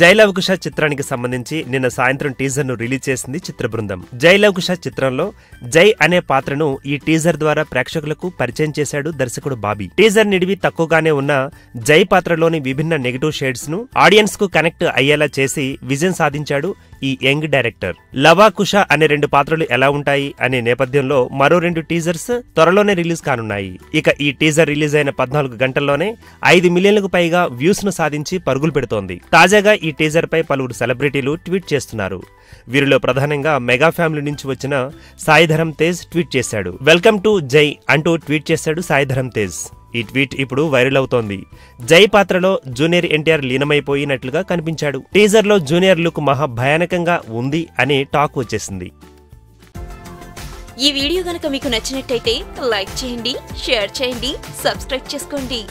జై లవకుశ చిత్రానికి సంబంధించి నిన్న సాయంత్రం టీజర్ ను రిలీజ్ చేసింది చిత్ర బృందం. జై లవకుశ చిత్రంలో జై అనే పాత్రను ఈ టీజర్ ద్వారా ప్రేక్షకులకు పరిచయం చేశాడు దర్శకుడు బాబీ. టీజర్ నిడివి తక్కువగానే ఉన్న జై పాత్రలోని విభిన్న నెగటివ్ షేడ్స్ ను ఆడియన్స్ కు కనెక్ట్ అయ్యేలా చేసి విజయం సాధించాడు ఈ యంగ్ డైరెక్టర్. లవాకుశ అనే 2 పాత్రలు ఎలా ఉంటాయి అనే నేపథ్యంలో మరో 2 టీజర్స్ త్వరలోనే రిలీజ్ కానున్నాయి. ఇక ఈ టీజర్ రిలీజ్ అయిన 14 గంటల్లోనే 5 మిలియన్లకు పైగా వ్యూస్ ను సాధించి పరుగులు పెడుతోంది. తాజాగా ఈ టీజర్ పై పలువురు సెలబ్రిటీలు ట్వీట్ చేస్తున్నారు. వీరిలో ప్రధానంగా మెగా ఫ్యామిలీ నుంచి వచ్చిన సాయి ధరమ్ తేజ్ ట్వీట్ చేశాడు. వెల్కమ్ టు జై అంటూ ట్వీట్ చేశాడు సాయి ధరమ్ తేజ్. ఈ ట్వీట్ ఇప్పుడు వైరల్ అవుతోంది. జై పాత్రలో జూనియర్ ఎన్టీఆర్ లీనమైపోయినట్లుగా కనిపించాడు. టీజర్ లో జూనియర్ లుక్ మహా భయానకంగా ఉంది అని టాక్ వచ్చేసింది. ఈ వీడియో గనుక మీకు నచ్చినట్టయితే లైక్ చేయండి, షేర్ చేయండి, సబ్స్క్రైబ్ చేసుకోండి.